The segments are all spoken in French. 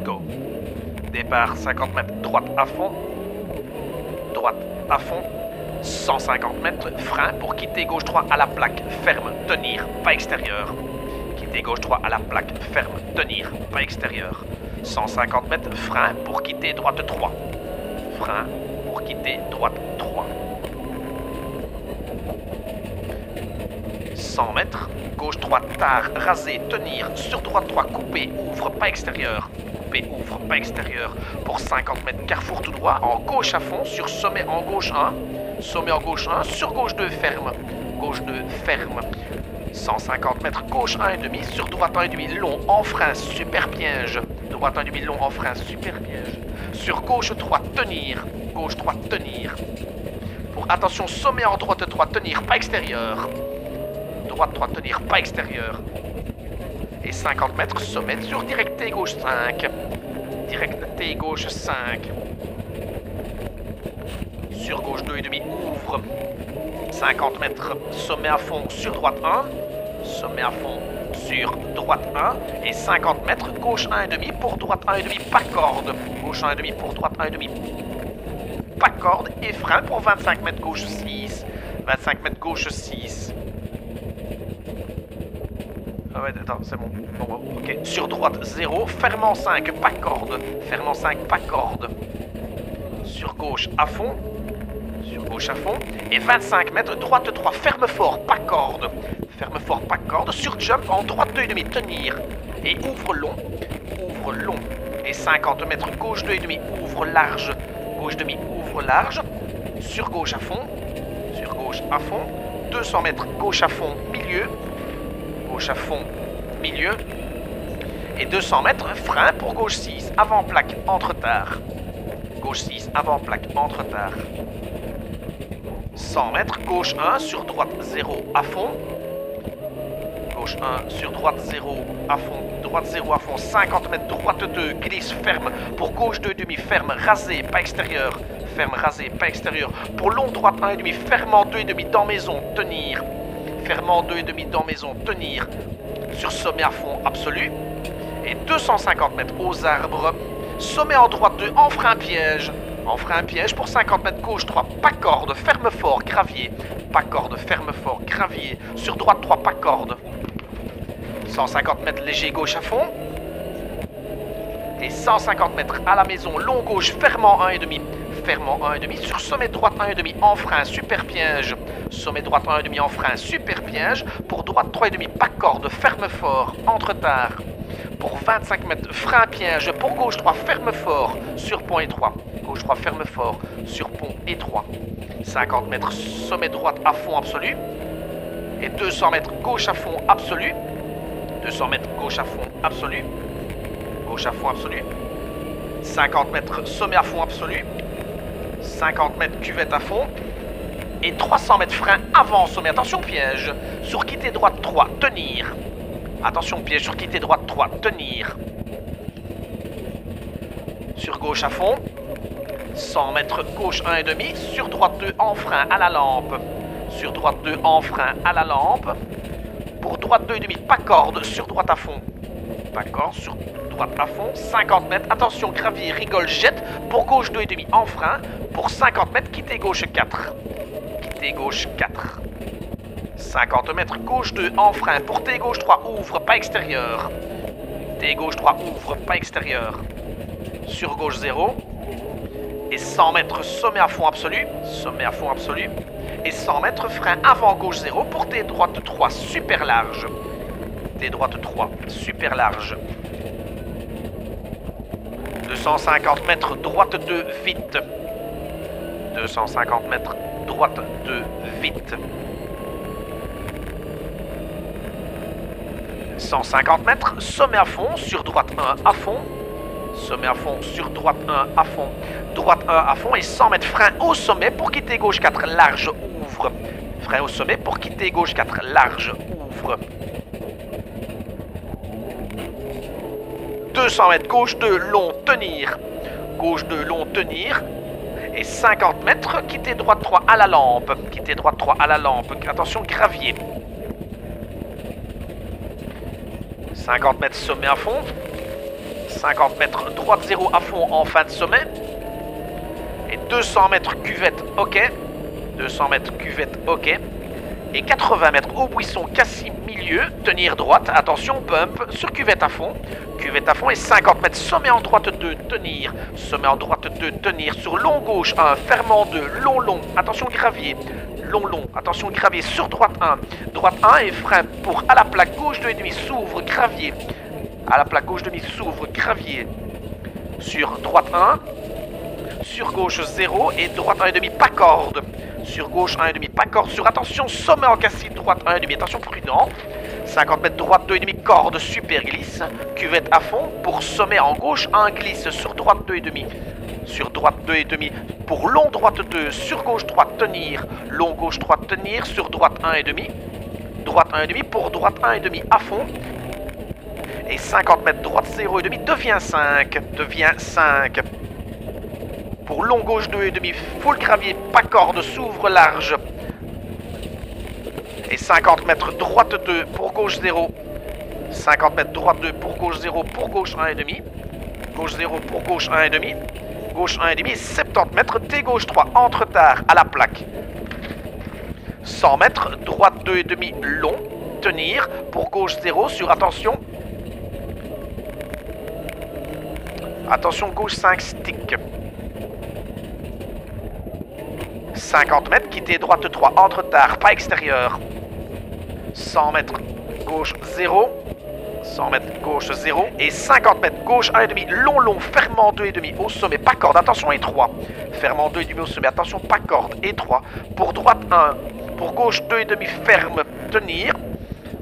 go. Départ 50 mètres, droite à fond. Droite à fond. 150 mètres, frein pour quitter gauche 3 à la plaque, ferme, tenir, pas extérieur. Quitter gauche 3 à la plaque, ferme, tenir, pas extérieur. 150 mètres, frein pour quitter droite 3. Frein pour quitter droite 3. 100 mètres, gauche 3, tard, rasé, tenir, sur droite 3, couper, ouvre, pas extérieur. Couper, ouvre, pas extérieur. Pour 50 mètres, carrefour tout droit, en gauche à fond, sur sommet en gauche 1. Sommet en gauche 1, sur gauche 2, ferme. Gauche 2, ferme. 150 mètres, gauche 1,5, sur droite 1,5, long, en frein, super piège. Droite 1,5, long, en frein, super piège. Sur gauche 3, tenir. Gauche 3, tenir. Pour attention, sommet en droite 3, tenir, pas extérieur. Droite 3, tenir, pas extérieur. Et 50 mètres, sommet sur direct T gauche 5. Direct T gauche 5. Sur gauche 2,5, ouvre. 50 mètres, sommet à fond sur droite 1. Sommet à fond sur droite 1. Et 50 mètres, gauche 1,5 pour droite 1,5, pas corde. Gauche 1,5 pour droite 1,5, pas corde. Et frein pour 25 mètres, gauche 6. 25 mètres, gauche 6. Ah ouais, attends, c'est bon. Bon, ok. Sur droite 0, fermant 5, pas corde. Fermant 5, pas corde. Sur gauche à fond. Sur gauche à fond. Et 25 mètres, droite 3, ferme fort, pas corde. Ferme fort, pas corde. Sur jump en droite 2,5, tenir. Et ouvre long. Ouvre long. Et 50 mètres, gauche 2,5, ouvre large. Gauche demi, ouvre large. Sur gauche à fond. Sur gauche à fond. 200 mètres, gauche à fond, milieu. Gauche à fond, milieu. Et 200 mètres, frein pour gauche 6, avant plaque, entre tard. Gauche 6, avant plaque, entre tard. 100 mètres, gauche 1, sur droite 0, à fond. Gauche 1, sur droite 0, à fond. Droite 0, à fond. 50 mètres, droite 2, glisse, ferme. Pour gauche 2,5, ferme, rasé, pas extérieur. Ferme, rasé, pas extérieur. Pour long, droite 1,5, fermant 2,5, dans maison, tenir. Fermant 2,5 dans maison, tenir. Sur sommet à fond absolu. Et 250 mètres aux arbres. Sommet en droite 2, en frein piège. En frein piège pour 50 mètres gauche 3, pas corde, ferme fort, gravier. Pas corde, ferme fort, gravier. Sur droite 3, pas corde. 150 mètres léger gauche à fond. Et 150 mètres à la maison, long gauche, fermant 1,5. Fermant 1,5, sur sommet droite 1,5, en frein, super piège. Sommet droite 1,5 en frein, super piège. Pour droite 3,5, pas corde, ferme fort, entre tard. Pour 25 mètres, frein piège. Pour gauche 3, ferme fort, sur pont étroit. Gauche 3, ferme fort, sur pont étroit. 50 mètres, sommet droite à fond absolu. Et 200 mètres, gauche à fond absolu. 200 mètres, gauche à fond absolu. Gauche à fond absolu. 50 mètres, sommet à fond absolu. 50 mètres, cuvette à fond. Et 300 mètres, frein avant sommet. Attention, piège. Sur quitter droite 3, tenir. Attention, piège sur quitter droite 3, tenir. Sur gauche à fond. 100 mètres, gauche 1,5. Sur droite 2, en frein à la lampe. Sur droite 2, en frein à la lampe. Pour droite 2,5, pas corde. Sur droite à fond. Pas corde, sur droite à fond. 50 mètres, attention, gravier, rigole, jette. Pour gauche 2,5, en frein. Pour 50 mètres, quitter gauche 4. Quitter gauche 4. 50 mètres, gauche 2, en frein. Pour T gauche 3, ouvre, pas extérieur. T gauche 3, ouvre, pas extérieur. Sur gauche 0. Et 100 mètres, sommet à fond absolu. Sommet à fond absolu. Et 100 mètres, frein avant gauche 0. Pour T droite 3, super large. T droite 3, super large. 250 mètres, droite 2, vite. 250 mètres, droite 2, vite. 150 mètres, sommet à fond, sur droite 1 à fond. Sommet à fond, sur droite 1 à fond. Droite 1 à fond et 100 mètres, frein au sommet pour quitter gauche 4, large, ouvre. Frein au sommet pour quitter gauche 4, large, ouvre. 200 mètres, gauche 2, long, tenir. Gauche 2, long, tenir. Et 50 mètres, quitter droite 3 à la lampe. Quitter droite 3 à la lampe. Attention, gravier. 50 mètres, sommet à fond. 50 mètres, droite 0 à fond en fin de sommet. Et 200 mètres cuvette, ok. 200 mètres cuvette, ok. Et 80 mètres au buisson, Cassis milieu, tenir droite, attention, bump, sur cuvette à fond et 50 mètres, sommet en droite 2, tenir, sommet en droite 2, tenir, sur long gauche 1, fermant 2, long, attention gravier, long, attention gravier, sur droite 1 et frein pour à la plaque gauche 2,5, s'ouvre, gravier, à la plaque gauche demi, s'ouvre, gravier, sur droite 1, sur gauche 0 et droite 1,5, pas corde. Sur gauche 1,5, pas corde. Sur attention, sommet en Cassis, droite 1,5, attention prudent. 50 mètres droite 2,5, corde, super glisse. Cuvette à fond pour sommet en gauche 1 glisse. Sur droite 2,5. Sur droite 2,5 pour long droite 2. Sur gauche 3 tenir. Long gauche 3 tenir. Sur droite 1,5. Droite 1,5 pour droite 1,5 à fond. Et 50 mètres droite 0,5 devient 5. Pour long gauche 2,5, full gravier, pas corde, s'ouvre large. Et 50 mètres droite 2 pour gauche 0. 50 mètres droite 2 pour gauche 0, pour gauche 1,5. Gauche 0 pour gauche 1,5. Gauche 1,5 et 70 mètres, T gauche 3, entre tard à la plaque. 100 mètres, droite 2,5, long, tenir, pour gauche 0, sur attention. Attention, gauche 5, stick. 50 mètres, quitter droite 3, entre tard, pas extérieur. 100 mètres, gauche 0. 100 mètres, gauche 0. Et 50 mètres, gauche 1,5, long, fermant 2,5 au sommet, pas corde, attention étroit. Fermant 2,5 au sommet, attention, pas corde, étroit. Pour droite 1, pour gauche 2,5, ferme, tenir.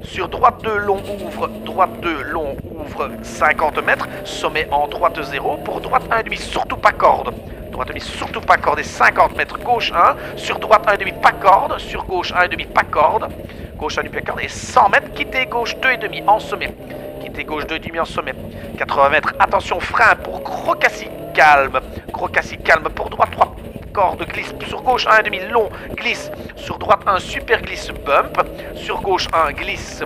Sur droite 2, long, ouvre, droite 2, long, ouvre, 50 mètres. Sommet en droite 0, pour droite 1,5, surtout pas corde. Droite 1,5, surtout pas corde et 50 mètres, gauche 1, sur droite 1,5, pas corde, sur gauche 1,5, pas corde, gauche 1,5, pas corde et 100 mètres, quitter gauche 2,5 en sommet, quitter gauche 2,5 en sommet, 80 mètres, attention, frein pour gros Cassis, calme pour droite 3, corde, glisse, sur gauche 1,5, long, glisse, sur droite 1, super glisse, bump, sur gauche 1, glisse,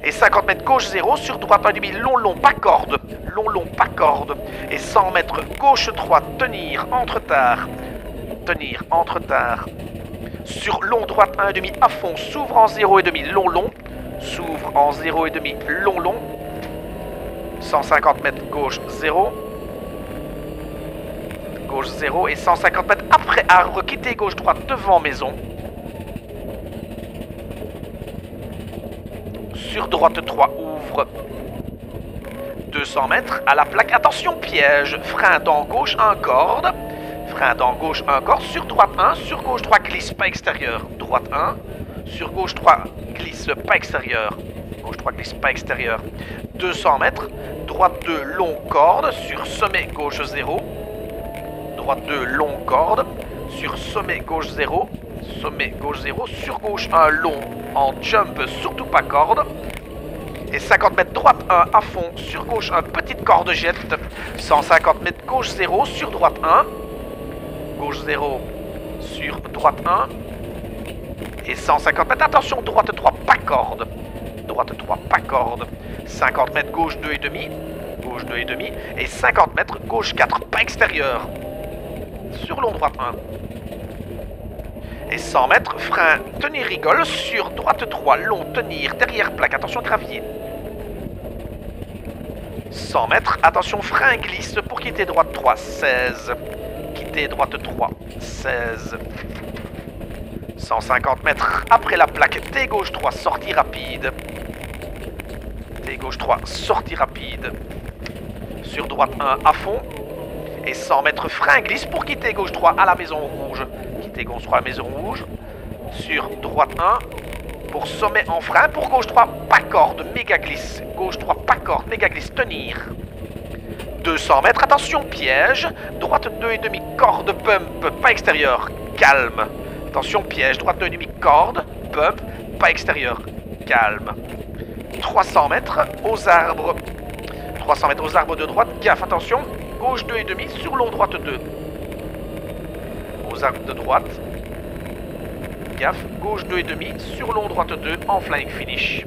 et 50 mètres, gauche 0, sur droite 1,5, long, pas corde, long, pas corde, et 100 mètres, gauche 3, tenir, entre tard, sur long droite 1,5 à fond, s'ouvre en 0,5, long, s'ouvre en 0,5, long, 150 mètres, gauche 0, et 150 mètres après arbre, quitter gauche droite devant maison, sur droite 3, ouvre, 200 mètres, à la plaque, attention piège, frein dans gauche 1 corde, sur droite 1, sur gauche 3 glisse, pas extérieur, droite 1, sur gauche 3 glisse, pas extérieur, gauche 3 glisse, pas extérieur, 200 mètres, droite 2 long corde, sur sommet gauche 0, droite 2 long corde, sur sommet gauche 0, sur gauche 1 long, en jump, surtout pas corde, et 50 mètres droite 1 à fond, sur gauche 1 petite corde jette, 150 mètres gauche 0, sur droite 1, gauche 0, sur droite 1, et 150 mètres, attention, droite 3, pas corde, 50 mètres gauche 2,5, et 50 mètres gauche 4, pas extérieur, sur long droite 1. Et 100 mètres, frein, tenir rigole, sur droite 3, long, tenir, derrière plaque, attention gravier. 100 mètres, attention, frein, glisse, pour quitter droite 3, 16. Quitter droite 3, 16. 150 mètres, après la plaque, T gauche 3, sortie rapide. Sur droite 1, à fond. Et 100 mètres, frein, glisse, pour quitter gauche 3, à la maison rouge. Gauche 3 à la maison rouge, sur droite 1, pour sommet en frein, pour gauche 3, pas corde, méga glisse, gauche 3, pas corde, méga glisse, tenir. 200 mètres, attention piège, droite 2,5, corde, bump, pas extérieur, calme. Attention piège, droite 2,5, corde, bump, pas extérieur, calme. 300 mètres aux arbres, de droite, gaffe, attention, gauche 2,5, sur long droite 2. Aux arbres de droite, gaffe, gauche 2,5, sur long droite 2, en flying finish.